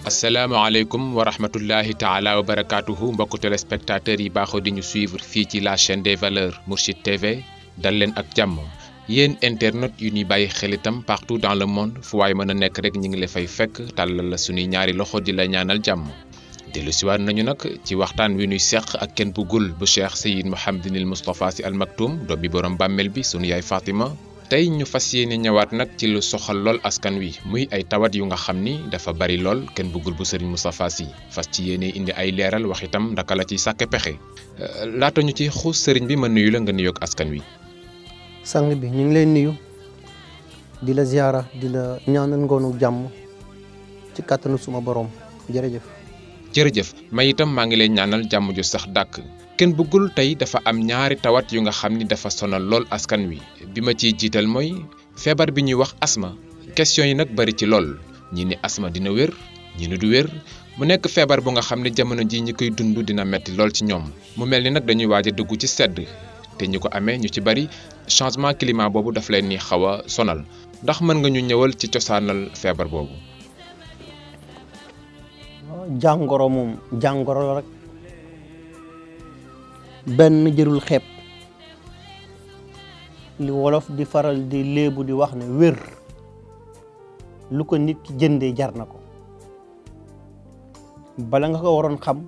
asalaamaaleykum wa rahmatullahi taala wa barakaatuhu mbokku téléspectateurs yi baaxoo di ñu suivre fii ci la chaîne des valeurs Mourchid TV dal leen ak jàmm yéen internet yu ñuy bàyyi xel itam partout dans le monde fu waay mën a nekk rek ñu ngi la fay fekk tàllal la suñuy ñaari loxo di la ñaanal jàmm dellu siwaat nañu nag ci waxtaan wi ñuy seq ak kenn Bougoul bu Cheikh Seyyid Mouhamadinil Moustapha Sy Al Maktoum doom bi borom bàmmeel bi sunu yaay Fatima. tey ñu fas yéene ñëwaat nag ci lu soxal lool askan wi muy ay tawat yu nga xam ni dafa bari lool kenn Bougoul bu Serigne Moustapha Sy fas ci yéene indi ay leeral wax itam ndaka la ciy sàkke pexe laata ñu ci xuus sëriñ bi ma nuyu la nga nuyoog askan wi. sang bi ñu ngi lay nuyu di la ziara di la ñaanal ngoonu jàmm ci kàttanu suma borom jërëjëf. jërëjëf may itam maa ngi leen ñaanal jàmm ju sax dàkk. kenn Bougoul tey dafa am ñaari tawat yu nga xam ni dafa sonal lool askan wi bi ma ciy jiital mooy feebar bi ñuy wax asma question yi nag bari ci lool ñi ni asma dina wér ñi ni du wér mu nekk feebar bu nga xam ne jamono ji ñi koy dund dina metti lool ci ñoom mu mel ni nag dañuy waaj a dugg ci sedd te ñi ko amee ñu ci bari changement climat boobu daf leen ni xaw a sonal ndax mën nga ñu ñëwal ci cosaanal feebar boobu. jàngoro moom jàngoro la rek. benn jërul xeeb li wolof di faral di léebu di wax ne wér lu ko nit ki jëndee jar na ko bala nga ko waroon xam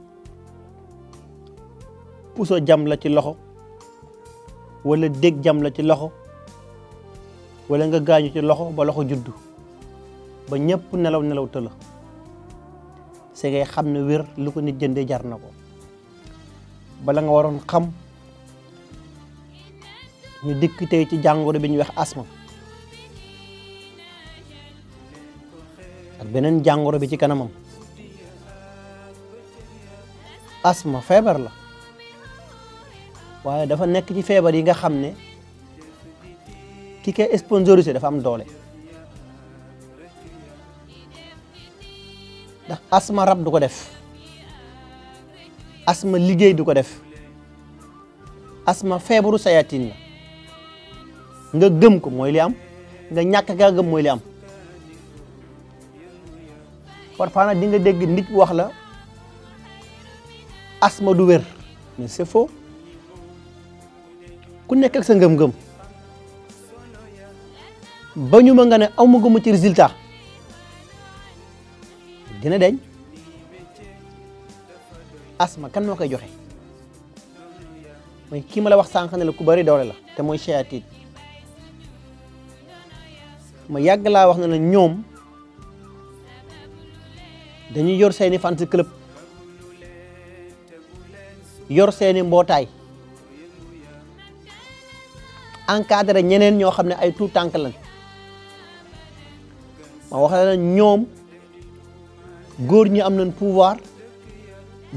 puso jam la ci loxo wala dég jam la ci loxo wala nga gaañu ci loxo ba loxo juddu ba ñëpp nelaw tëla c'est ngay xam ne wér lu ko nit jëndee jar na ko bala nga waroon xam ñu dikk tey ci jàngoro bi ñuy wax asma ak beneen jàngoro bi ci kanamam asma feebar la waaye dafa nekk ci feebar yi nga xam ne ki koy sponsorisé dafa am doole ndax asma rab du ko def asma liggéey du ko def asma feebaru sayatin la nga gëm ko mooy li am nga ñàkk gaa gëm mooy li am parfois nag di nga dégg nit wax la asma du wér mais c'est faux ku nekk ak sa ngëm-ngëm ba ñu ma nga ne aw ma gëmu ci résultat dina deñ asma kan moo koy joxe mooy kii ma la wax sànq ne la ku bari doole la te mooy shayatin ma yàgg laa wax ne la ñoom dañuy yor seeni fans club yor seeni mbootaay encadré ñeneen ñoo xam ne ay tout tànk lañ ma wax la ñoom góor ñi am nañ pouvoir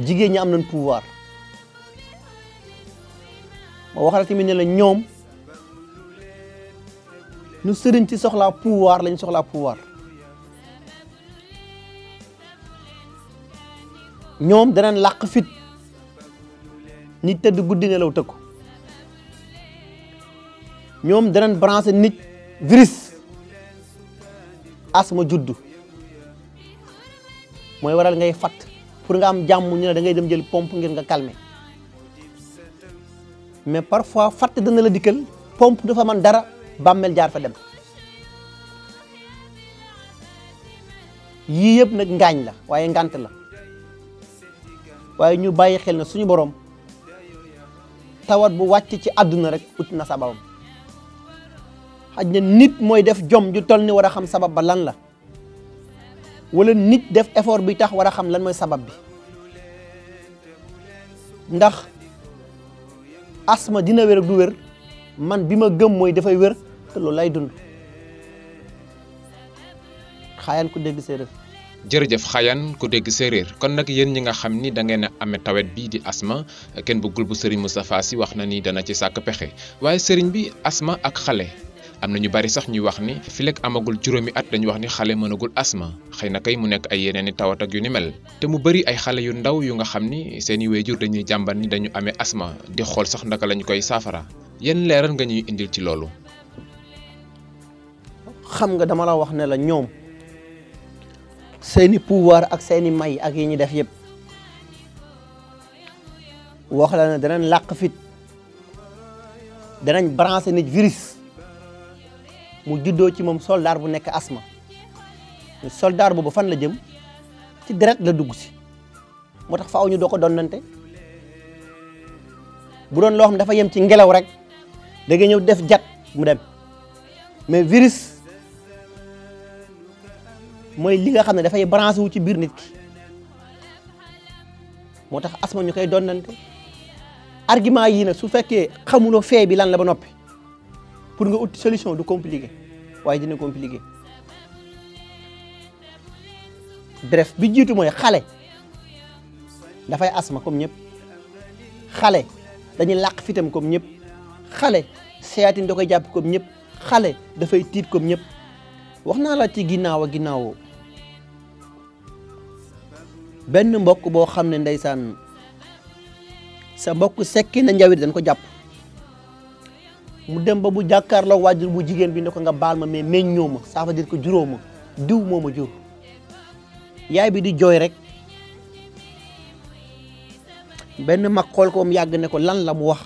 jigéen ñi am nañ pouvoir ma waxal tamit ne la ñoom nu sëriñ ci soxlaa pouvoir lañ soxlaa pouvoir ñoom danañ làq fit nit tëdd guddi nelaw tëkku ñoom danañ branché nit virus asma juddu mooy waral ngay fat pour nga am jàmm ñu ne da ngay dem jël pompe ngir nga calmer mais parfois fàtte dana la dikkal pompe dafa man dara bàmmeel jaar fa dem yii yëpp nag ngaañ la waaye ngant la waaye ñu bàyyi xel na suñu borom tawat bu wàcc ci àdduna rek ut na sababam xaj na nit mooy def jom ju toll ni war a xam sabab ba lan la wala nit def effort bi tax war a xam lan mooy sabab bi ndax asma dina wér ak du wér man bi ma gëm mooy dafay wér te loolu lay dund xaayaan ku dégg séeréer. jërëjëf xaayaan ku dégg séeréer kon nag yéen ñi nga xam ni da ngeen a amee tawet bii di asma kenn Bougoul bu Serigne Moustapha Sy wax na ni dana ci sàkk pexe waaye Serigne bi asma ak xale am na ñu bari sax ñuy wax ni fileeg amagul juróomi at dañuy wax ni xale mënagul asma xëy na kay mu nekk ay yeneen i tawat ak yu ni mel te mu bari ay xale yu ndaw yu nga xam ni seeni waajur dañuy jàmbat ni dañu amee asma di xool sax ndaka lañu koy saafara yan leeral nga ñuy indil ci loolu. xam nga dama la wax ne la ñoom seeni pouvoir ak seeni may ak yi ñuy def yëpp wax la ne danañ làq fit danañ branché nit virus mu juddoo ci moom soldat bu nekk asma soldat boobu fan la jëm ci deret la dugg si moo tax faaw ñu doo ko donnante bu doon loo xam dafa yem ci ngelaw rek da nga ñëw def jat mu dem mais virus mooy li nga xam ne dafay branché wu ci biir nit ki moo tax asma ñu koy donnante argument yii nag su fekkee xamuloo fee bi lan la ba noppi pour nga ut solution du compliqué waaye dina compliqué bref bi jiitu mooy xale dafay asma comme ñëpp xale dañuy làq fitam comme ñëpp xale seyatin da koy jàpp comme ñëpp xale dafay tiit comme ñëpp wax naa la ci ginnaaw a ginnaaw benn mbokk boo xam ne ndeysaan sa mbokk sekki na njawit dañ ko jàpp mu dem ba bu jàkkaarloo waajur bu jigéen bi ne ko nga baal ma mais meññoo ma ça veut dire que juróo ma diw moo ma jur yaay bi di jooy rek benn mag xool ko mu yàgg ne ko lan la mu wax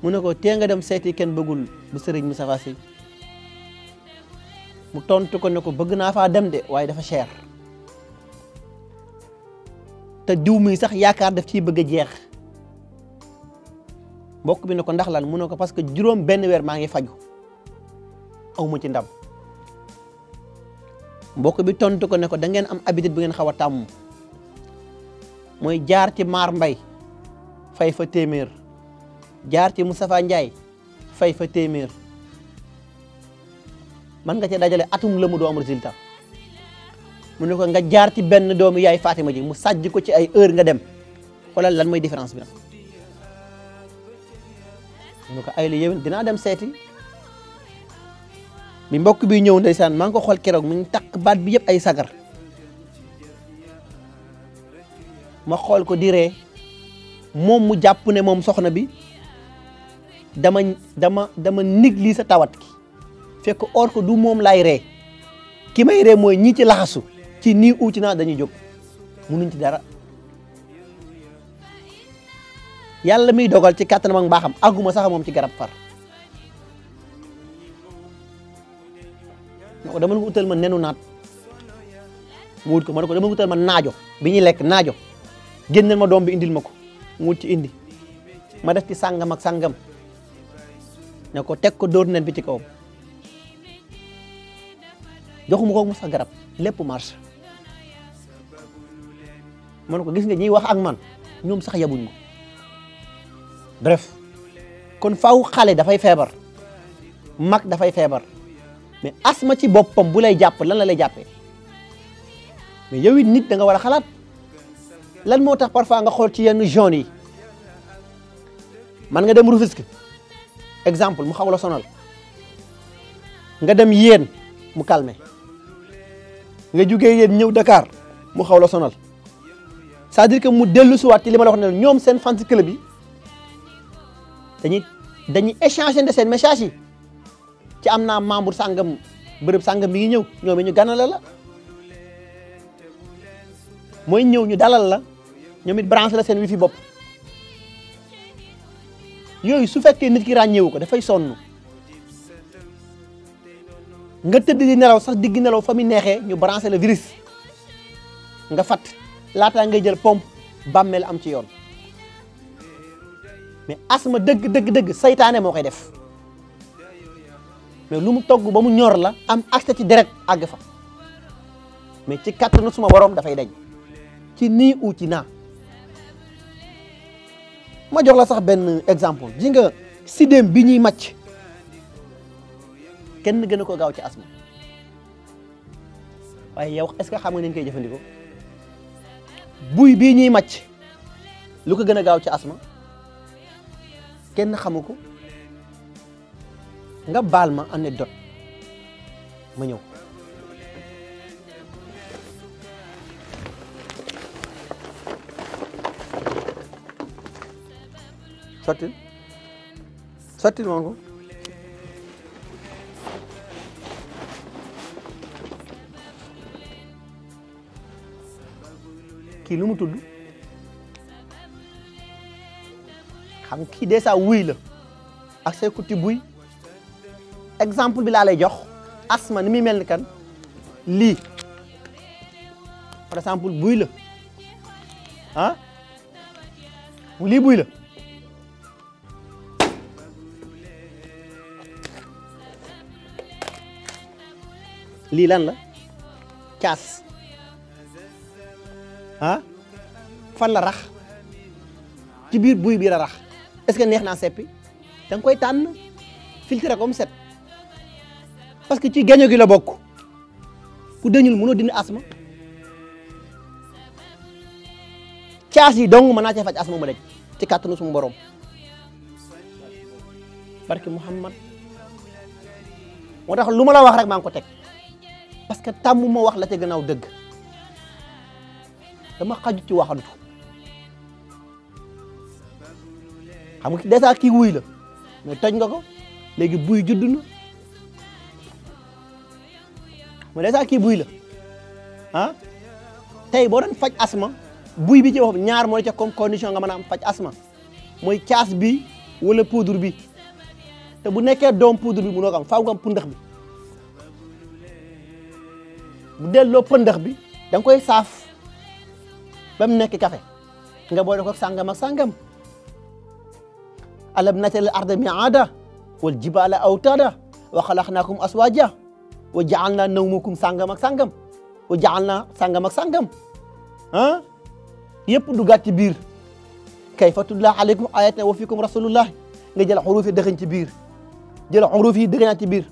mu ne ko tee nga dem seeti kenn bëggul bu sëriñ Moustapha Sy mu tontu ko ne ko bëgg naa faa dem de waaye dafa cher te diw mi sax yaakaar daf ciy bëgg a jeex mbokk bi ne ko ndax lan mu ne ko parce que juróom benn weer maa ngi faju aw ma ci ndam mbokk bi tontu ko ne ko da ngeen am habitude bu ngeen xaw a tàmm mooy jaar ci Maar Mbay fay fa téeméer jaar ci Moustapha Ndiaye fay fa téeméer man nga ci dajale atum la mu doo am résultat mu ne ko nga jaar ci benn doomu yaay Fatima ji mu sàjj ko ci ay heure nga dem xoolal lan mooy différence bi nag mu ne ko ay la yéwén dinaa dem seeti bi mbokk bi ñëw ndeysaan maa ngi ko xool keroog mu ngi takk baat bi yëpp ay sagar ma xool ko di ree moom mu jàpp ne moom soxna bi dama négli sa tawat ki fekk or ko du moom laay ree ki may ree mooy ñii ci laxasu ci nii uuti naa dañuy jóg munuñ ci dara yàlla miy dogal ci kàttanam ak mbaaxam àgguma sax moom ci garab far ma ko dama utal ma nenu naat mu wut ko ma ne ko dama utal ma naajo bi ñuy lekk naajo génneel ma doom bi indil ma ko mu wut ci indi ma def ci sàngam ak sàngam ne ko teg ko dóor nen bi ci kawam joxuma ko mu sax garab lépp marche ma ne ko gis nga ñiy wax ak man ñoom sax yabuñ ma bref kon faaw xale dafay feebar mag dafay feebar mais asma ci boppam bu lay jàpp lan la lay jàppee mais yow it nit da nga war a xalaat lan moo tax parfois nga xool ci yenn zone yi man nga dem Rufisque exemple mu xaw la sonal nga dem yéen mu calmé nga jugee yéen ñëw Dakar mu xaw la sonal c'est-à-dire que mu dellu siwaat ci li ma la wax ne ñoom seen fan club yi dañuy échanger de seen message yi ci am naa membre sàngam bërëb sàngam mi ngi ñëw ñoom ñu ganale la mooy ñëw ñu dalal la ñoom it branché la seen wifi bopp yooyu su fekkee nit ki ràññeewu ko dafay sonn nga tëdd di nelaw sax digg nelaw fa mu neexee ñu branché la virus nga fat laataa ngay jël pompe bàmmeel am ci yoon mais asma dëgg saytaane moo koy def mais lu mu togg ba mu ñor la am accès ci deret àgg fa mais ci kattanu suma borom dafay dañ ci nii u ci naa ma jox la sax benn exemple ji nga sidéem bi ñuy màcc kenn gën a ko gaaw ci asma waaye yow est-ce que xam nga ni ñu koy jëfandikoo buy bii ñuy màcc lu ko gën a gaaw ci asma kenn xamu ko nga baal ma anecdote ma ñëw sotti sottil ma ko kii lu mu tudd xam kii déjà wuy la ak say kuti buy exemple bi laa lay jox asma ni muy mel ni kan lii par exemple buy la ah lii buy la lii lan la caas ah fan la rax ci biir buy bi la rax est-ce que neex naa seppi da nga koy tànn filtré comme set parce que ci gaño gi la bokk ku dañul mënoo dindi asma caas yi dong mën naa cee faj asma mu daj ci kàttanu sumu borom barke Muhammad moo tax lu ma la wax rek maa ngi ko teg parce que tàmm ma wax la ca gannaaw dëgg dama xaju ci waxantu xam nga déjà kii wuy la mais toj nga ko léegi buy judd na mais déjà kii buy la ah tey boo doon faj asma buy bi ci wax ñaar mooy ca comme condition nga mën a am faj asma mooy caas bi wala poudre bi te bu nekkee doom poudre bi mënoo ko am faaw nga am pëndax bi bu delloo pëndax bi da nga koy saaf ba mu nekk café nga boole ko sàngam ak sàngam alam naj'alil arda mi'aada wal jibaala awtaada wa xalaqnaakum aswaaja wa ja'alnaa nawmakum sàngam ak sàngam wa ja'alnaa sàngam ak sàngam ah yëpp duggaat ci biir kayfa tutlaa alaykum aayatunaa wa fiikum rasulullah nga jël xuruuf yi dëxëñ ci biir jël xuruuf yi dëxëñaat ci biir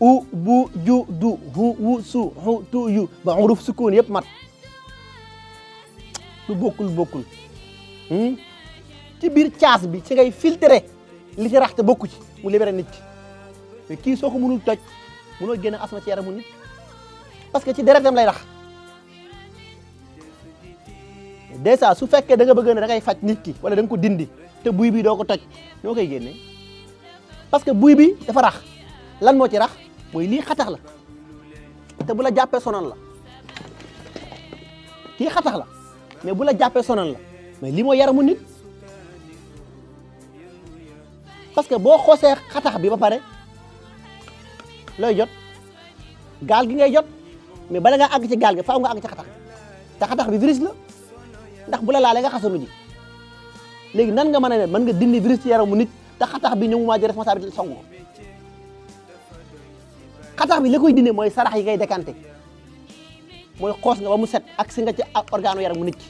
u bu ju du hu wu su hu tu yu ba xuruuf sukkoon yëpp mat lu bokkul ci biir caas bi ci ngay filtré li ci rax te bokku ci mu libéré nit ki mais kii soo ko mënul toj mënoo génne asma ci yaramu nit parce que ci deretam lay rax déjà su fekkee da nga bëgg ne da ngay faj nit ki wala da nga ko dindi te buy bi doo ko toj noo koy génne parce que buy bi dafa rax lan moo ci rax mooy lii xatax la te bu la jàppee sonal la kii xatax la mais bu la jàppee sonal la mais lii mooy yaramu nit parce que boo xoosee xatax bi ba pare looy jot gaal gi ngay jot mais bala ngaa àgg ci gaal gi faaw nga àgg ci xatax te xatax bi virus la ndax bu la laalee nga xasanu ji léegi nan nga mën a ne mën nga dindi virus ci yaramu nit te xatax bi ñëw maa jël responsabilité song ko xatax bi li koy dindi mooy sarax yi ngay décanté mooy xoos nga ba mu set ak si nga ci organe yaramu nit ki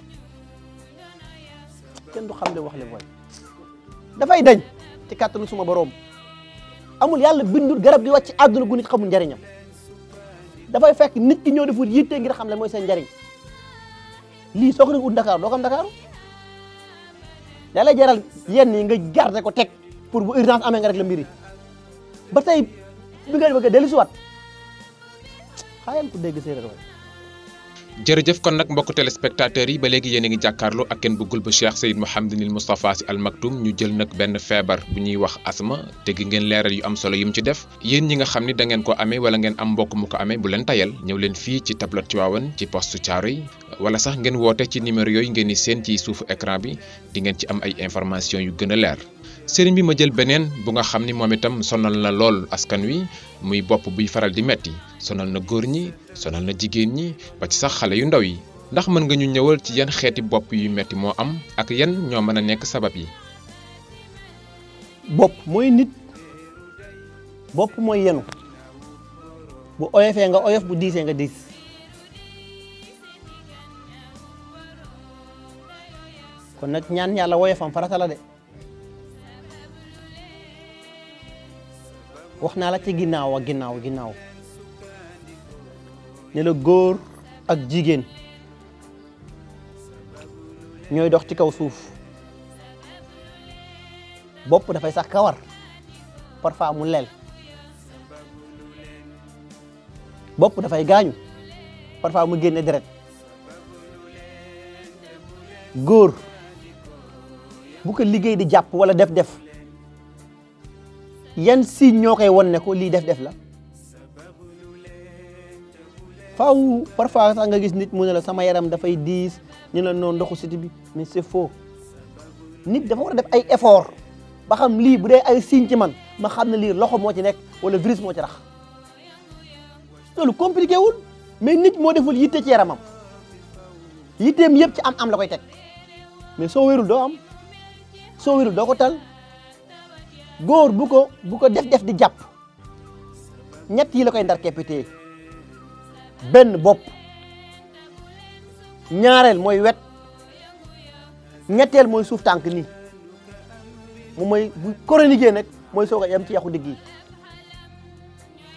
kenn du xam ne wax le mooy dafay dañ ci kàttanu suma borom amul yàlla bindul garab gi wàcc àdduna gu nit xamul njariñam dafay fekk nit ki ñëw def wut yitte ngir xam le mooy seen njariñ lii soo ko doon ut Dakar doo ko am Dakar da lay jaral yenn yi nga garder ko teg pour bu urgence amee nga rek la mbiri ba tey bi nga bëgg a dellusiwaat xaayal ku dégg séeréer waay jërëjëf kon nag mbokk téléspectateurs yi ba léegi yéen a ngi jàkkaarloo ak kenn bëggul ba Cheikh Seyd Mouhamadinil Moustapha Sy Al Maktoum ñu jël nag benn feebar bu ñuy wax asma te gi ngeen leeral yu am solo yu mu ci def yéen ñi nga xam ni da ngeen ko amee wala ngeen am mbokk mu ko amee bu leen tayal ñëw leen fii ci tableau Tivaouane ci poste Thiaroye wala sax ngeen woote ci numéro yooyu ngeen di seen ci suufu écran bi di ngeen ci am ay information yu gën a leer sëriñ bi ma jël beneen bu nga xam ni moom itam sonal na lool askan wi muy bopp buy faral di metti sonal na góor ñi sonal na jigéen ñi ba ci sax xale yu ndaw yi ndax mën nga ñu ñëwal ci yan xeeti bopp yu metti moo am ak yan ñoo mën a nekk sabab yi. bopp mooy nit bopp mooy yenu bu oyofee nga oyof bu diisee nga diis kon nag ñaan yàlla woyofam farata la de wax naa la ci ginnaaw ne la góor ak jigéen ñooy dox ci kaw suuf bopp dafay sax kawar parfois mu leel bopp dafay gaañu parfois mu génne deret góor bu ko liggéey di jàpp wala def yan signe ñoo koy won ne ko lii def la faaw parfois sax nga gis nit mu ne la sama yaram dafay diis ñu la noonu ndoxu siti bi mais c'est faux nit dafa war a def ay effort ba xam lii bu dee ay signe ci man ma xam ne lii loxo moo ci nekk wala virus moo ci rax loolu compliqué wul mais nit moo deful yitte ci yaramam yitteem yëpp ci am la koy teg mais soo wérul doo am soo wérul doo ko tal góor bu ko def di jàpp ñett yi la koy ndar keppitee benn bopp ñaareel mooy wet ñetteel mooy suuf tànk nii moom mooy bu chronique nag mooy soog a yem ci yaxu digg yi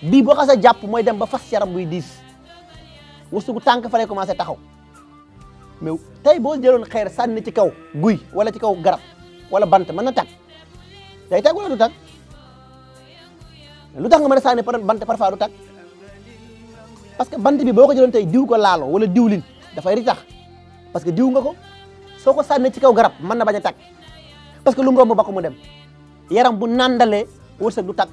bii boo xasee jàpp mooy dem ba fas yaram buy diis wasugu tànk fa lay commencé taxaw mais tey boo jëloon xeer sànni ci kaw guy wala ci kaw garab wala bant mën na tag day tag wala du tag lu tax nga mën a sànni bant parfois du tag parce que bant bi boo ko jëloon tey diw ko laalo wala diwlin dafay ri tax parce que diw nga ko soo ko sànni ci kaw garab mën na bañ a tag parce que lu mu romb ba ko mu dem yaram bu nandalee wërsëg du tag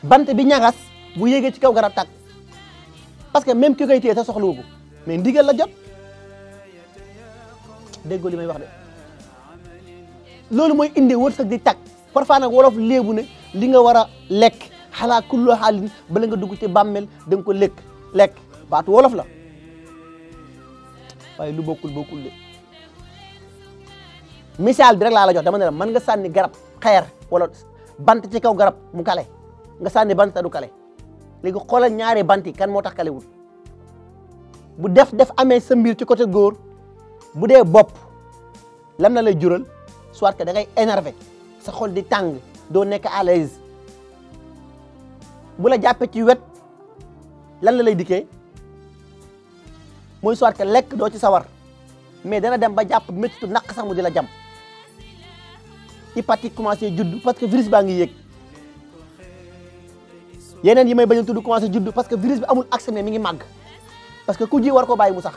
bant bi ñagas bu yéegee ci kaw garab tag parce que même ki koy téye sa soxlawu ko mais ndigal la jot déggoo li may wax de loolu mooy indi wërsëg di tag parfois nag wolof léebu ne li nga war a lekk xalaa kullu xaalin bala nga dugg ci bàmmeel da nga ko lekk baatu wolof la waaye lu bokkul de misaal bi rek laa la jox dama ne la mën nga sànni garab xeer wala bant ci kaw garab mu kale nga sànni bant du kale léegi xoolal ñaari bant yi kan moo tax kalewul bu def amee sa mbir ci côté góor bu dee bopp lam na lay jural soit que da ngay énervé sa xol di tàng doo nekk à l'aise bu la jàppee ci wet lan la lay dikkee mooy soit que lekk doo ci sawar mais dana dem ba jàpp méttitu naq sax mu di la jam hépatique commencé judd parce que virus baa ngi yéeg yeneen yi may bañ a tudd commencé judd parce que virus bi amul accès mais mi ngi màgg parce que ku ji war ko bàyyi mu sax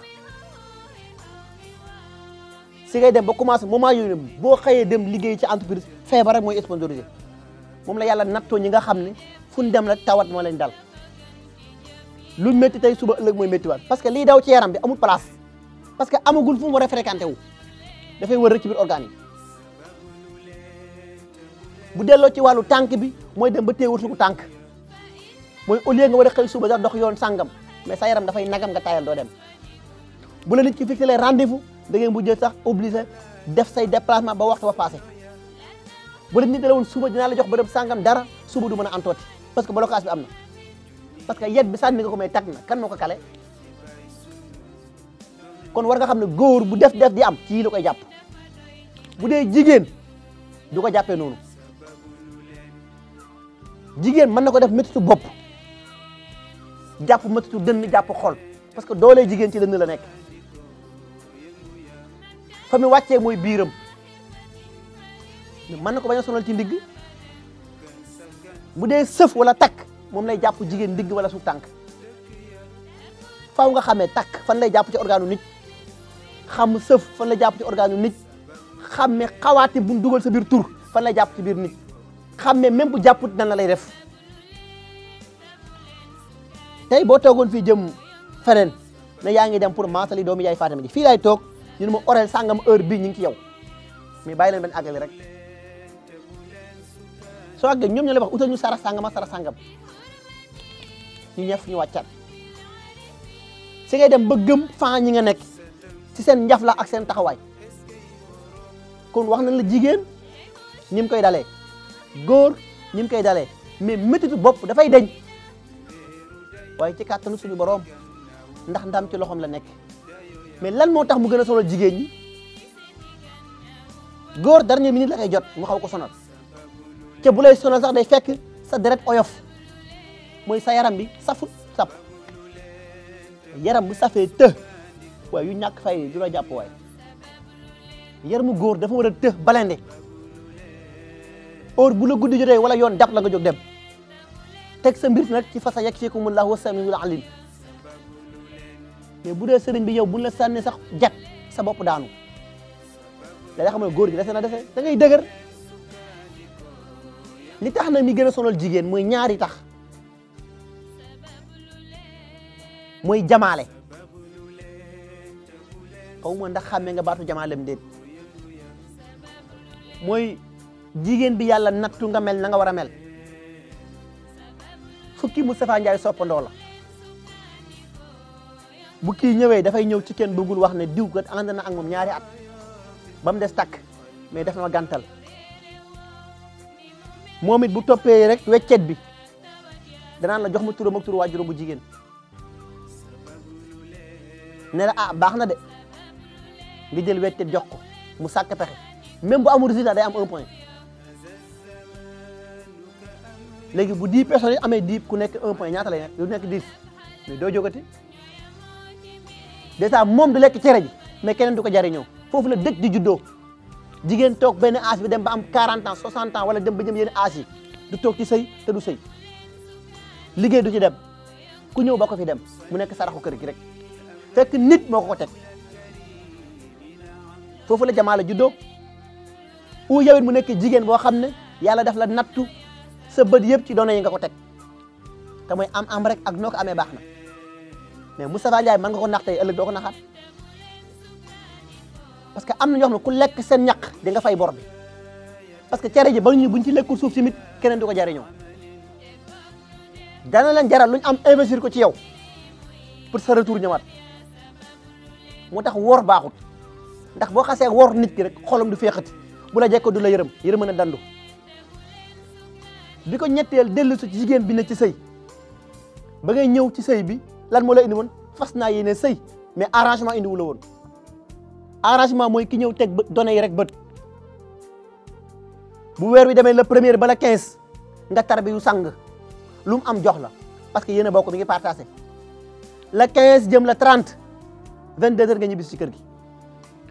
si ngay dem ba commencé moment yooyu boo xëyee dem liggéey ci entreprise feebar rek mooy sponsorisé moom la yàlla nattoo ñi nga xam ne fu ñu dem la tawat moo leen dal lu métti tey suba ëllëg mooy méttiwaat parce que lii daw ci yaram bi amul place parce que amagul fu mu war a fréquenté wu dafay wër rek ci biir organes yi bu delloo ci wàllu tànk bi mooy dem ba téewul suku tànk mooy au lieu nga war a xëy suba sax dox yoon sàngam mais sa yaram dafay nagam nga tayal doo dem bu la nit ki fixé les rendez-vous da ngeen bu jël sax obligé def say déplacement ba waxtu ba passé bu la nit la woon suba dinaa la jox bërëb sàngam dara suba du mën a antooti parce que blocage bi am na parce que yet bi sànni nga ko may tag na kan moo ko kale kon war nga xam ne góor bu def di am ci la koy jàpp bu dee jigéen du ko jàppee noonu jigéen mën na ko def méttitu bopp jàpp méttitu dënn jàpp xol parce que doolee jigéen ci dënn la nekk fa mi wàccee mooy biiram mën na ko bañ a sonal ci ndigg bu dee sëf wala takk moom lay jàpp jigéen ndigg wala suuf tànk faaw nga xamee takk fan lay jàpp ci organu nit xam sëf fan lay jàpp ci organu nit xamme xawaati bu dugal sa biir tur fan lay jàpp ci biir nit xamme même bu jàpput nan la lay def tey boo toogoon fii jëm feneen ne yaa ngi dem pour maasali doomu yaay Fatima ji fii laay toog ñu ne ma orel sàngam heure bii ñu ngi ci yow mais bàyyi leen benn àggali rek soo àggee ñoom ñoo lay wax utal ñu sara sàngam ñu ñëf ñu wàccaat si ngay dem ba gëm fan ñi nga nekk ci seen njafla ak seen taxawaay kon wax nañ la jigéen ñi mu koy dalee góor ñi mu koy dalee mais méttitu bopp dafay deñ waaye ci kàttanu suñu borom ndax ndam ci loxoom la nekk mais lan moo tax mu gën a sonal jigéen ñi góor dernière minute la koy jot mu xaw ko sonal te bu lay sonal sax day fekk sa deret oyof mooy sa yaram bi safut sap yaram bu safee të waaye yu ñàkk fay du la jàpp waaye yaramu góor dafa war a të balende heure bu la guddi jotee wala yoon dab la nga jóg dem teg sa mbir nag ci fa sa yakfikumullahu was-samiul alim mais bu dee sëriñ bi yow buñ la sànni sax jat sa bopp daanu da nga xam ne góor gi dese na dese da ngay dëgër li tax na mi gën a sonal jigéen mooy ñaari tax mooy jamaale xaw ma ndax xàmmee nga baatu jamaalem déet mooy jigéen bi yàlla nattu nga mel na nga war a mel fukki Moustapha Ndiaye soppandoo la bu kii ñëwee dafay ñëw ci kenn bëggul wax ne diw kat ànd na ak moom ñaari at ba mu des takk mais def na ma gàntal moom it bu toppee rek weccet bi danaan la jox ma turam ak turu waajuram bu jigéen ne la ah baax na de nga jël weccet jox ko mu sàkk pexe même bu amul résultat day am 1 point léegi bu 10 personnes yi amee 10 ku nekk 1 point ñaata lay nekk du nekk 10 mais doo jógati déjà moom du lekk cere ji mais keneen du ko jariñoo foofu la dëkk di juddoo jigéen toog benn âge bi dem ba am 40 ans 60 ans wala dem ba jëm yenn âge yi du toog ci sëy te du sëy liggéey du ci dem ku ñëw ba ko fi dem mu nekk saraxu kër gi rek fekk nit moo ko teg foofu la jamaa la juddoo ou yow it mu nekk jigéen boo xam ne yàlla daf la nattu sa bët yëpp ci doona yi nga ko teg te mooy am rek ak noo ko amee baax na mais Moustapha Ndiaye mën nga ko nax tey ëllëg doo ko naxaat parce que am na ñoo xam ne ku lekk seen ñaq di nga fay bor bi parce que cere ji ba ñu buñ ci lekkul suuf si mit keneen du ko jariñoo dana leen jaral luñ am investir ko ci yow pour sa retour ñëwaat moo tax wor baaxut ndax boo xasee wor nit ki rek xolam du féexati bu la jekko du la yërëm na dandu bi ko ñetteel dellu su ci jigéen bi ne ci sëy ba ngay ñëw ci sëy bi lan moo la indi woon fas naa yéene sëy mais arrangement indi wu la woon arrangement mooy ki ñëw teg données yi rek bët bu weer wi demee le premier ba la 15 nga tar bi yu sang lu mu am jox la parce que yéen a bokk mi ngi partagé la 15 jëm la 30 22 heures nga ñibbi ci kër gi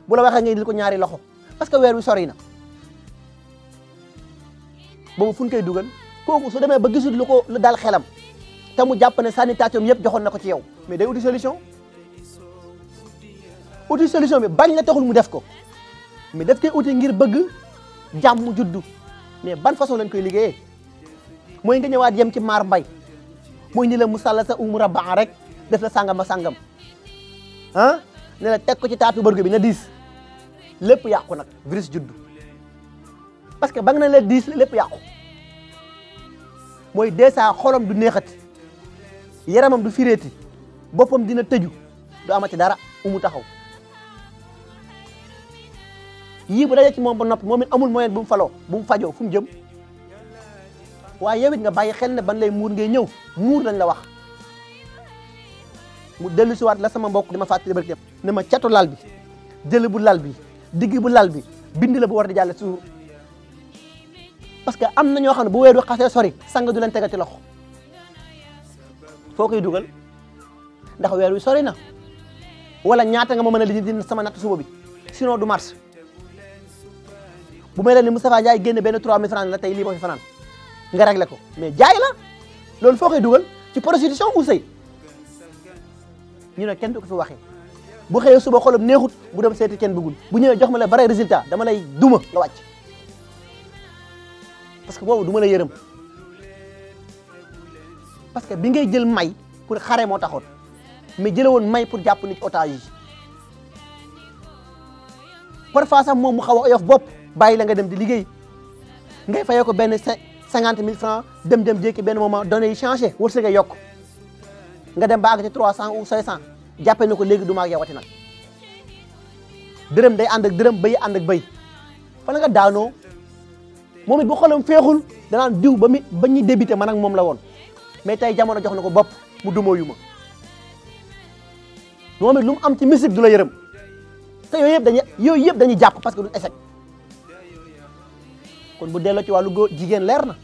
bu la waxee nga indil ko ñaari loxo parce que weer wi sori na boobu fu ñu koy dugal kooku su demee ba gisul lu ko lu dal xelam te mu jàpp ne sanitation yëpp joxoon na ko ci yow mais day uti solution bi bañ la taxul mu def ko mais daf koy uti ngir bëgg jàmm juddu mais ban façon lañ koy liggéeyee mooy nga ñëwaat yem ci maar mbay mooy ni la mu sàlla sa umra baax rek def la sàngam ma sàngam ah ne la teg ko ci taatu bërgo bi na 10 lépp yàqu nag virus juddu parce que ba nga ne la 10 lépp yàqu mooy dèjà xolam du neexati yaramam du fireeti boppam dina tëju du amati dara umu taxaw yii bu dajee ci moom ba noppi moom it amul moyen bu mu faloo bu mu fajoo fu mu jëm waaye yow it nga bàyyi xel ne ban lay muur ngay ñëw muur lañ la wax mu dellu si waat la sama mbokk dama fàttali barki ne ma catu lal bi jël bu lal bi digg bu lal bi bind la bu war di jàll suur parce que am na ñoo xam ne bu weer wi xasee sori sang du leen tegati loxo foo koy dugal ndax weer wi sori na wala ñaata nga ma mën a lijjanti sama natt suba bi sinon du marche bu may leen ni Moustapha Ndiaye génne benn 3000 francs la tey lii moo fi fanaan nga réglé ko mais jaay la loolu foo koy dugal ci prostitution ou sëy ñu ne kenn du ko fi waxee bu xëyee suba xolam neexut bu dem seeti kenn bëggul bu ñëwee jox ma la vrai résultat dama lay duma nga wàcc parce que boobu du ma la yërëm parce que bi ngay jël may pour xare moo taxoon mais jële woon may pour jàpp nit otage yi parfois sax moom mu xaw a oyof bopp bàyyi la nga dem di liggéey ngay fayee ko benn 50 000 francs dem jékki benn moment données yi changé wërsëg a yokk nga dem ba àgg ci 300 ou 500 jàppee na ko léegi du ma ak yowati nag dërëm day ànd ak dërëm bëy ànd ak bëy fa la nga daanoo moom it bu xolam feexul danaan diw ba ñuy débuté man ak moom la woon mais tey jamono jox na ko bopp mu dumoo yu ma moom it lu mu am ci musique du la yërëm te yooyu yëpp dañuy jàpp parce que du échec kon bu delloo ci wàllu góor jigéen leer na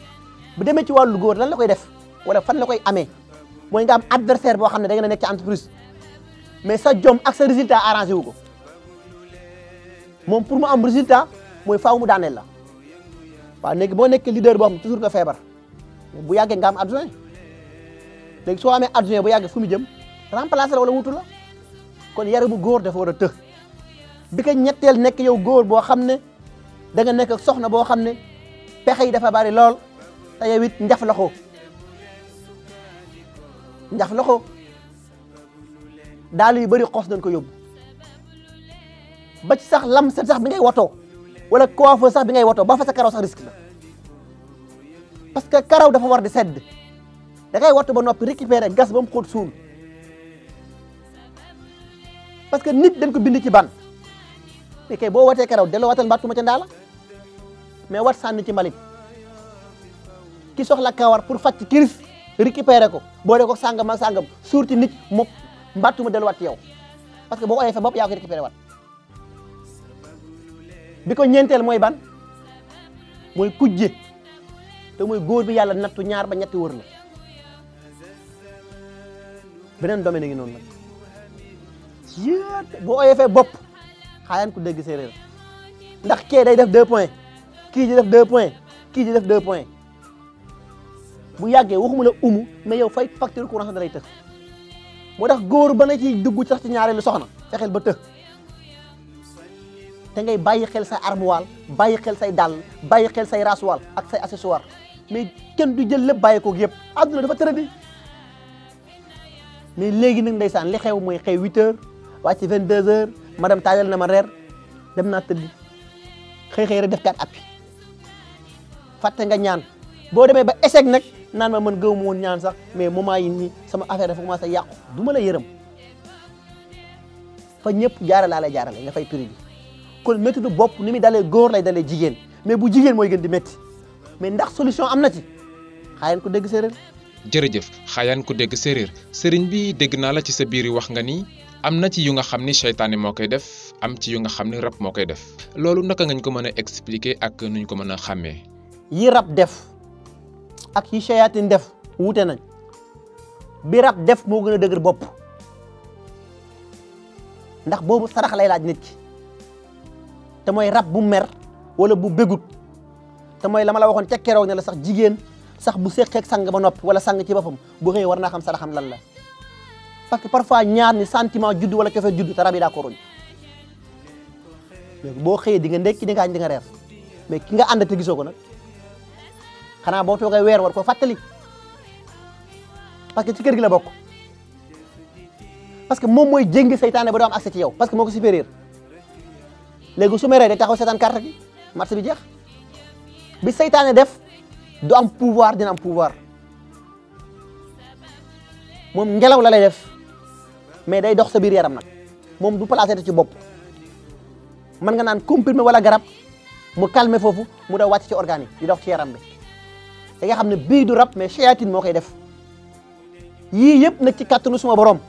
bu demee ci wàllu góor lan la koy def wala fan la koy amee mooy nga am adversaire boo xam ne da ngeen a nekk ci entreprise mais sa jom ak sa résultat arrangé wu ko moom pour mu am résultat mooy faaw mu daaneel la waaw léegi boo nekk leader boo xam ne toujours nga feebar bu yàggee nga am adjoint léegi soo amee adjoint bu yàggee fu mu jëm remplacer la wala wutu la kon yaramu góor dafa war a të bi ko ñetteel nekk yow góor boo xam ne da nga nekk ak soxna boo xam ne pexe yi dafa bari lool te yow it njaf loxo daal yu bëri xos dañ ko yóbbu ba ci sax lam set sax bi ngay watoo wala coiffeur sax bi ngay watoo ba fa sa karaw sax risque la parce que karaw dafa war di sedd da ngay wattu ba noppi récupérer gas ba mu xóot suul parce que nit dañ ko bind ci ban mais kay boo watee karaw delloo watal mbattuma ca ndaala mais wat sànni ci mbalit ki soxla kawar pour faj ci kiris récupérer ko boo dee ko sàngam ak sàngam suur ci nit moom mbattuma delluwaat ci yow parce que boo oyee fa bopp yaa ko récupérer waat bi ko ñeenteel mooy ban mooy kujje te mooy góor bi yàlla nattu ñaar ba ñetti wër la beneen domaine ngi noonu nag yéet boo oyee fee bopp xaayaan ku dégg séeréer ndax kee day def 2 points kii di def 2 points kii di def 2 points bu yàggee waxuma la mais yow fay facture courant da lay të moo tax góor ba na ci dugg sax ci ñaareelu soxna fexeel ba të te ngay bàyyi xel say armoire bàyyi xel say dàll bàyyi xel say rasoir ak say accessoire mais kenn du jël lépp bàyyi koog yëpp àdduna dafa tëradi mais léegi nag ndeysaan li xew mooy xew 8 heures wàcc 22 heures madame taajal na ma reer dem naa tëddi xëy rek def kat appi fàtte nga ñaan boo demee ba échec nag naan ma mën gëw ma woon ñaan sax mais moment yi nii sama affaire dafa commencé yàqu du ma la yërëm fa ñëpp jaare laa lay jaarale nga fay prix bi kon métti du bopp ni muy dalee góor lay dalee jigéen mais bu jigéen mooy gën di métti mais ndax solution am na ci xaayaan ko dégg séeréer. jërëjëf xaayaan ko dégg séeréer sëriñ bi dégg naa la ci sa biir wax nga ni am na ci yu nga xam ni seytaane moo koy def am ci yu nga xam ni rab moo koy def loolu naka ngañ ko mën a expliquer ak nuñ ko mën a xàmmee. yi rab def ak yi seytaane def wuute nañ bi rab def moo gën a dëgër bopp ndax boobu sarax lay laaj nit ki te mooy rab bu mer wala bu bégut te mooy la ma la waxoon ca keroog ne la sax jigéen sax bu seqeeg sang ba noppi wala sang ci boppam bu xëyee war naa xam saraxam lan la parce que parfois ñaar ni sentiment judd wala cofee judd te rab yi daa ko roñ mais boo xëyee di nga ndekki di nga añ di nga reer mais ki nga ànd te gisoo ko nag xanaa boo toogee weer war ko fàttali parce que ci kër gi la bokk parce que moom mooy jéngi seytaane ba doo am accès ci yow parce que moo ko supérieur léegi su meree day taxaw seetaan carte gi marché bi jeex bi seytaane def du am pouvoir dina am pouvoir moom ngelaw la lay def mais day dox sa biir yaram nag moom du placé ci bopp mën nga naan comprimé wala garab mu calmer foofu mu daw wàcc ci organe yi di dox ci yaram bi da nga xam ne bii du rab mais seytaane moo koy def yii yëpp nag ci kattanu suma borom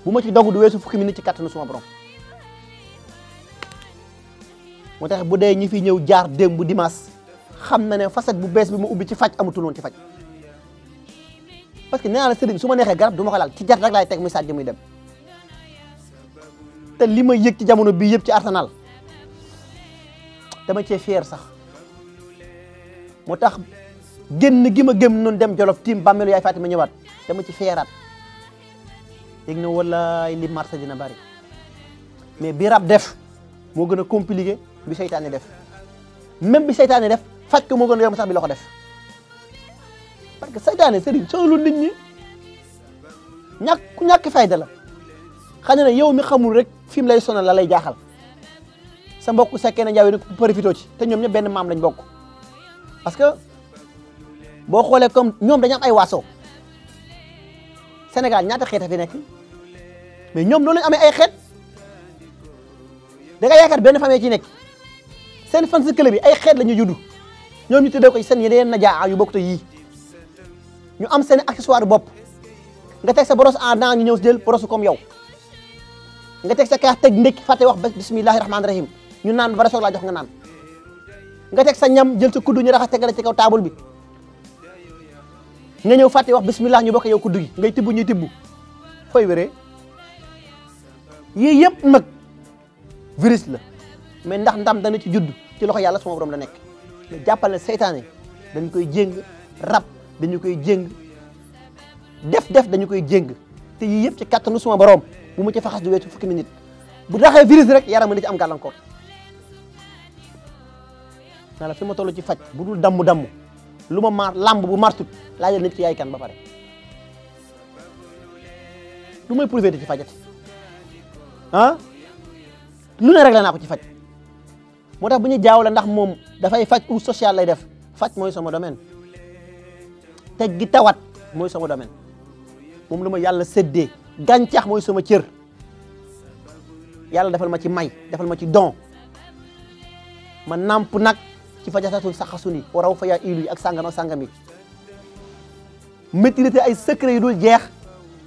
bu ma ci dogu du weesu fukki minute ci kattanu suma borom moo tax bu dee ñi fi ñëw jaar démb bu dimanche xam na ne facette bu bees bi ma ubbi ci faj amatul woon ci faj parce que nee naa la sëriñ su ma neexee garab du ma ko laal ci jar rek laay teg muy sàjj muy dem te li ma yëg ci jamono bii yëpp ci arsenal dama cee fier sax moo tax génn gi ma gëm noonu dem Jolof tiim bàmmeelu yaay Fatima ñëwaat dama ci fieraat yëg na wallaay li marché dina bari mais bi rab def moo gën a compliqué bi seytaane def même bi seytaane def faj ko moo gën a yomb sax bi la ko def parce que seytaane sëriñ soolu nit ñi ñàkk fayda la xam ne yow mi xamul rek fi mu lay sonal la lay jaaxal sa mbokk sekkee na njaaw yi ko profité ci te ñoom ñëpp benn maam lañ bokk parce que boo xoolee comme ñoom dañu am ay waaso Sénégal ñaata xeet a fi nekk mais ñoom noonu lañ amee ay xeet da nga yaakaar benn famille ci nekk seen fan si club bi ay xeet la ñu judd ñoom ñu tuddee ko seen yeneen na jaa yu bokk te yii ñu am seen accessoire bopp nga teg sa brosse en dents ñu ñëw jël brosse comme yow nga teg sa kaas teg ndékki fàtte wax bismillahi rahmaani rahim ñu naan ba soog laa jox nga naan nga teg sa ñam jël sa kuddu ñu raxas tegale ci kaw table bi nga ñëw fàtte wax bismillah ñu bokk yow kuddu gi ngay tibb ñuy tibb fooy wéree yii yëpp nag virus la mais ndax ndam dana ci judd ci loxo yàlla suma borom la nekk mais jàppal ne seytaane dañ koy jéng rab dañu koy jéng def dañu koy jéng te yii yëpp ci kattanu suma borom bu mu ci faxas du weesu fukki minute bu daxee virus rek yaram na ci am gàllankoor naa la fi ma toll ci faj bu dul damm lu ma maar lamb bu martut laajal nit ki yaay kan ba pare lu may prouvé ci fajati ah lu ne réglé naa ko ci faj moo tax bu ñu jaawale ndax moom dafay faj ou social lay def faj mooy sama domaine teg gi tawat mooy sama domaine moom lu ma yàlla séddee gàncax mooy sama cër yàlla defal ma ci may defal ma ci don ma namp nag ci fajatatul saxasuni waraw fa yaa ilu yi ak sàngam ak sàngam yi maîtriser ay secret yu dul jeex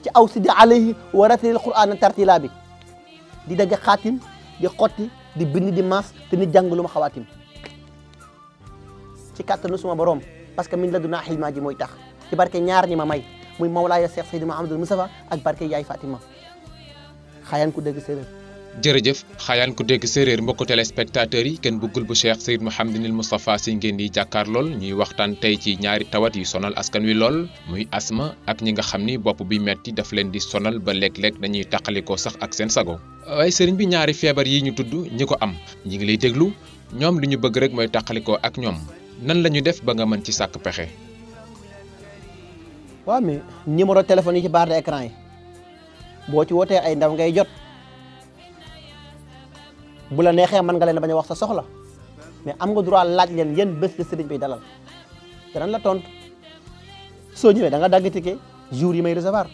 ci aw sidi alayhi wa ratilil quran tartila bi di dagg xaatim di xotti di bind di maas te nit jàng lu ma xawaatim ci kàttanu suma borom parce que min la dunaa xilmaa ji mooy tax ci barke ñaar ñi ma may muy Mawlaaya Cheikh Seydou Mouhamadou Moustapha ak barke yaay Fatima xayaan ku dégg séeréer. jërëjëf xayaan ku dégg séeréer mbokku téléspectateurs yi kenn bëggul bu Cheikh Seydou Mouhamadou Moustapha si ngeen di jàkkaar lool ñuy waxtaan tey ci ñaari tawat yu sonal askan wi lool muy asma ak ñi nga xam ni bopp bi metti daf leen di sonal ba léeg-léeg dañuy tàqalikoo sax ak seen sago waaye sëriñ bi ñaari feebar yi ñu tudd ñi ko am ñi ngi lay déglu ñoom li ñu bëgg rek mooy tàqalikoo ak ñoom nan la ñu def ba nga mën ci sàkk pexe. waaw mais numéro téléphone yi ci barre d'écran yi boo ci wootee ay ndaw ngay jot bu la neexee mën nga leen bañ a wax sa soxla mais am nga droit laaj leen yéen bés la sëriñ bi dalal danañ la tontu soo ñëwee da nga dagg ticket jour yi may recevoir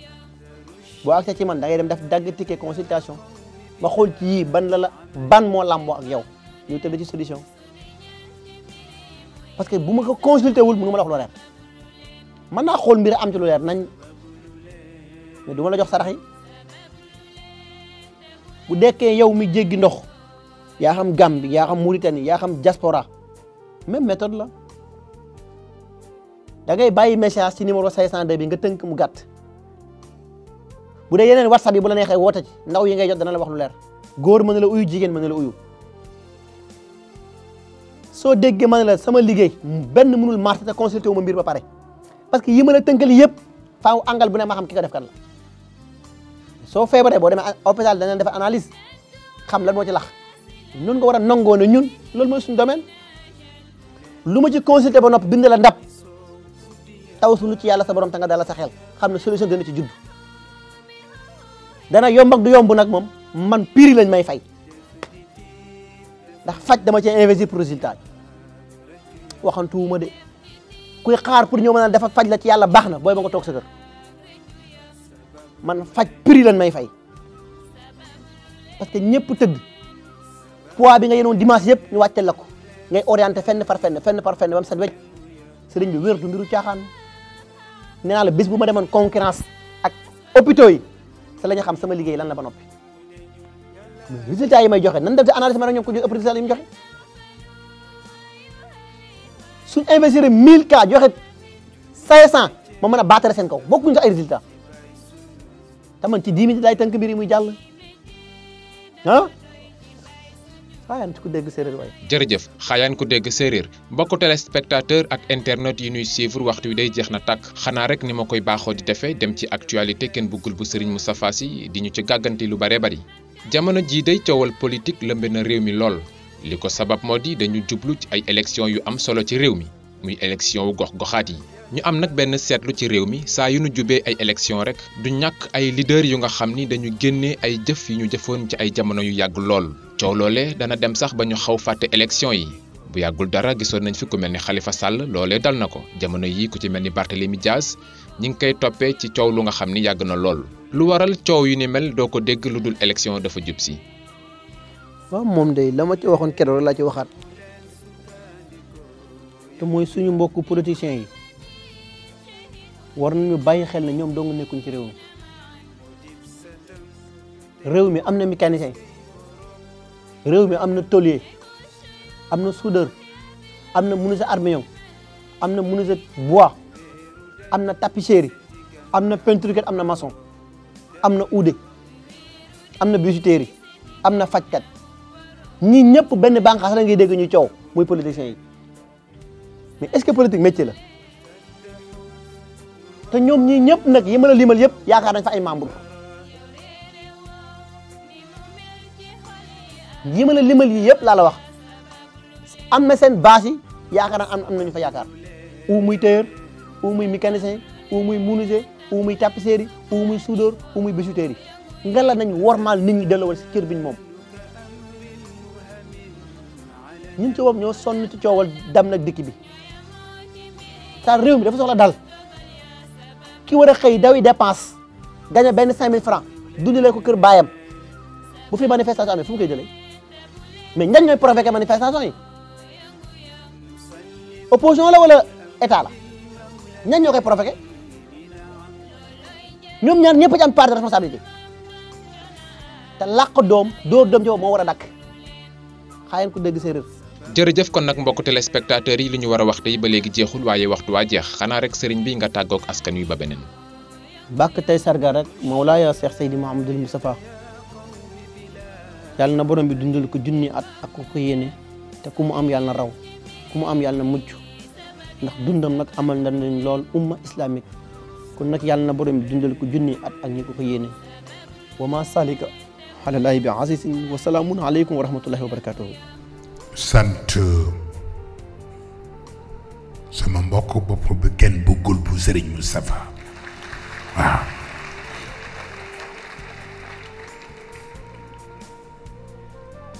boo accès ci man da ngay dem def dagg ticket consultation ma xool ci yii ban moo làmboo ak yow ñu tëdd ci solution parce que bu ma ko consulté wul mënu ma la wax lu leer mën naa xool mbir am ci lu leer nañ mais du ma la jox sarax yi bu dekkee yow mi jéggi ndox yaa xam Gambie yaa xam Mauritanie yaa xam diaspora même méthode la da ngay bàyyi message ci numéro 502 bi nga tënk mu gàtt bu dee yeneen WhatsApp yi bu la neexee woote ci ndaw yi ngay jot dana la wax lu leer góor mën na la uyu jigéen mën na la uyu soo déggee mën na la sama liggéey benn mënul marché te consulté wu ma mbir ba pare parce que yi ma la tënkali yëpp faaw angal bu ne ma xam ki ko def kan la soo feebaree boo demee hôpital danañ def analyse xam lan moo ci lax noonu nga war a nangoo ne ñun loolu mooy suñu domaine lu ma ci consulté ba noppi bind la ndab taw suñu ci yàlla sa borom ta nga dala sa xel xam ne solution dana ci judd dana yomb ak du yomb nag moom man prix lañ may fay ndax faj dama ci investir pour résultat waxantuwuma de kuy xaar pour ñëw mën a def faj la ci yàlla baax na booy ba nga toog sa kër man faj prix lañ may fay parce que ñëpp tëdd poids bi nga yenoon dimanche yëpp ñu wàccel la ko ngay orienté fenn par fenn ba mu set wecc sëriñ bi wér du mbiru caaxaan nee naa la bis bu ma demoon concurrence ak hôpitaux yi sa la ñu xam sama liggéey lan la ba noppi mais résultat yi may joxe nan def ci analyse ma ne ñoom ko ëpp résultat yi mu joxe suñ investir 1000 cas joxe 500 ma mën a battre seen kaw bokkuñ sax ay résultat te man ci 10 minutes laay tënk mbir yi muy jàll ah xaayaan ku dégg séeréer waaye. jërëjëf xaayaan ku dégg séeréer mbokku téléspectateur ak internet yi ñuy suivre waxtu wi day jeex na tàkk xanaa rek ni ma koy baaxoo di defee dem ci actualité kenn bëggul bu Serigne Moustapha Sy di ñu ci gàgganti lu bare bari jamono jii day coowal politique lëmbe na réew mi lool li ko sabab moo di dañu jublu ci ay élection yu am solo ci réew mi muy élection wu gox-goxaat yi ñu am nag benn seetlu ci réew mi saa yu nu jubee ay élection rek du ñàkk ay leader yu nga xam ni dañu génnee ay jëf yu ñu jëfoon ci ay jamono yu yàgg lool coow loole dana dem sax ba ñu xaw fàtte élection yi bu yàggul dara gisoon nañ fi ku mel ni Khalifa Sall loolee dal na ko jamono yi ku ci mel ni Barthélémy Dias ñi ngi koy toppee ci coow lu nga xam ni yàgg na lool lu waral coow yu ni mel doo ko dégg lu dul élection dafa jub si. waaw moom de la ma ci waxoon keroog laa ci waxaat te mooy suñu mbokku politiciens yi war nañu bàyyi xel ne ñoom dong nekkuñ ci réew mi am na mécanicien réew mi am na tôlier am na soudeur am na menuisier arménion am na menuisier bois am na tapisserie am na peinture am na maçon am na uude am na bijouterie am na fajkat ñi ñëpp benn bànqaas la ngay dégg ñu coow muy politiciens yi mais est-ce que politique métier la te ñoom ñii ñëpp nag yi ma la limal yëpp yaakaar nañ fa ay membre yi ma la limal yi yëpp laa la wax am na seen base yi yaakaar naa am nañu fa yaakaar ou muy tailleur ou muy mécanicien ou muy menuisier ou muy tapisserie ou muy soudeur ou muy bijouterie nga la nañ wormaal nit ñi delloo si cër biñ moom ñun ci bopp ñoo sonn ci coowal dem nag dikk bi sa réew mi dafa soxla dal ki war a xëy dawi dépense gagné benn 5000 francs dundalee ko kër baayam bu fi manifestation amee fu mu koy jëlee mais ñan ñooy provoqué manifestation yi opposition la wala état la ñan ñoo koy provoqué ñoom ñaar ñëpp ci am part de responsabilité te làq doom dóor doom ci boobu moo war a dakk xaayeen ko dégg séeréer. jërëjëf kon nag mbokk téléspectateurs yi li ñu war a wax tey ba léegi jeexul waaye waxtu waa jeex xanaa rek sëriñ bi nga tàggoog askan wi ba beneen. bàkk tey sargal rek Mawlaaya Cheikh Seydi Mouhamadul Moustapha yàlla na borom bi dundal ko junni at ak ko yéene te ku mu am yàlla na raw ku mu am yàlla na mucc ndax dundam nag amal na nañ lool umma islamique kon nag yàlla na borom bi dundal ko junni at ak ñi ko yéene wa ma salika alallaahi bi asisin wa salaamun aleykum wa rahmatullahi wa barakatuhu. sant sama mbokk bopp bi kenn bëggul bu Serigne Moustapha waaw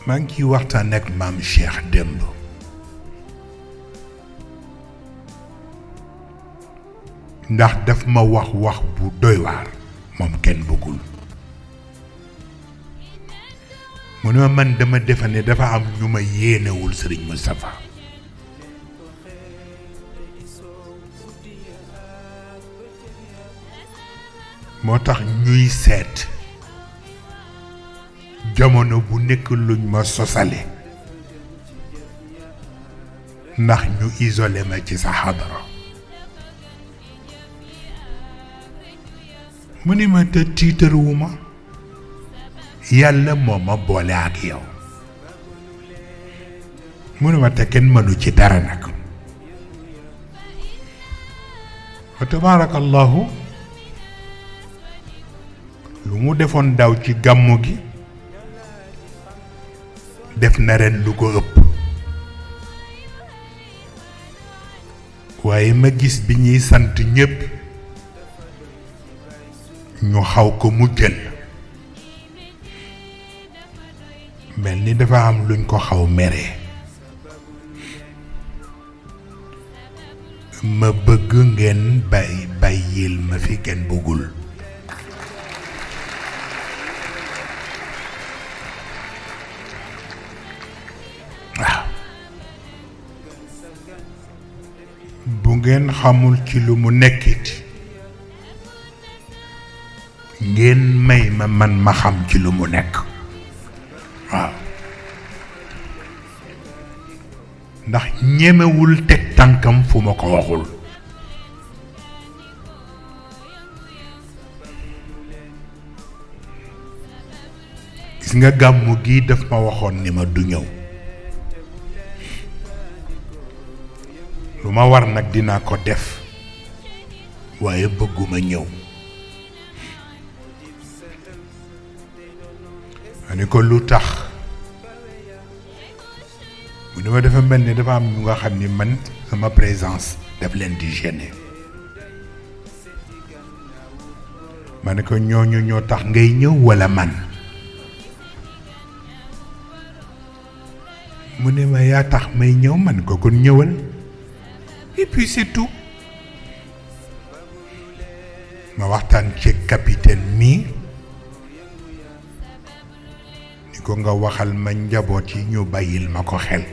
maa ngi ciy waxtaan ak maam Cheikh démb ndax daf ma wax bu doy waar moom kenn bëggul mu ne ma man dama defe ne dafa am ñu ma yéenewul Serigne Moustapha moo tax ñuy seet jamono bu nekk luñ ma sosale ndax ñu isolé ma ci sa xadara mu ni ma te tiitaruwu ma yàlla moo ma boole ak yow mu ne ma te kenn mënu ci dara nag wa tabaarakallahu lu mu defoon daw ci gàmmu gi def na ren lu ko ëpp waaye ma gis bi ñuy sant ñépp ñu xaw ko mujjal mel ni dafa am luñ ko xaw mere ma bëgg ngeen bàyyil ma fi kenn bëggul waaw bu ngeen xamul ci lu mu nekkit ngeen may ma man ma xam ci lu mu nekk waaw ndax ñemewul teg tànkam fu ma ko waxul gis nga gàmmu gi daf ma waxoon ni ma du ñëw lu ma war nag dinaa ko def waaye bëgguma ñëw ma ni ko lu tax mu ni ma dafa mel ni dafa am ñu nga xam ni man sama présence daf leen di gêner ma ne ko ñooñu ñoo tax ngay ñëw walla man mu ne ma yaa tax may ñëw man ko kon ñëwal et puis c'est tout ma waxtaan ci capitaine mi ni ko nga waxal ma njaboot yi ñu bàyyil ma ko xel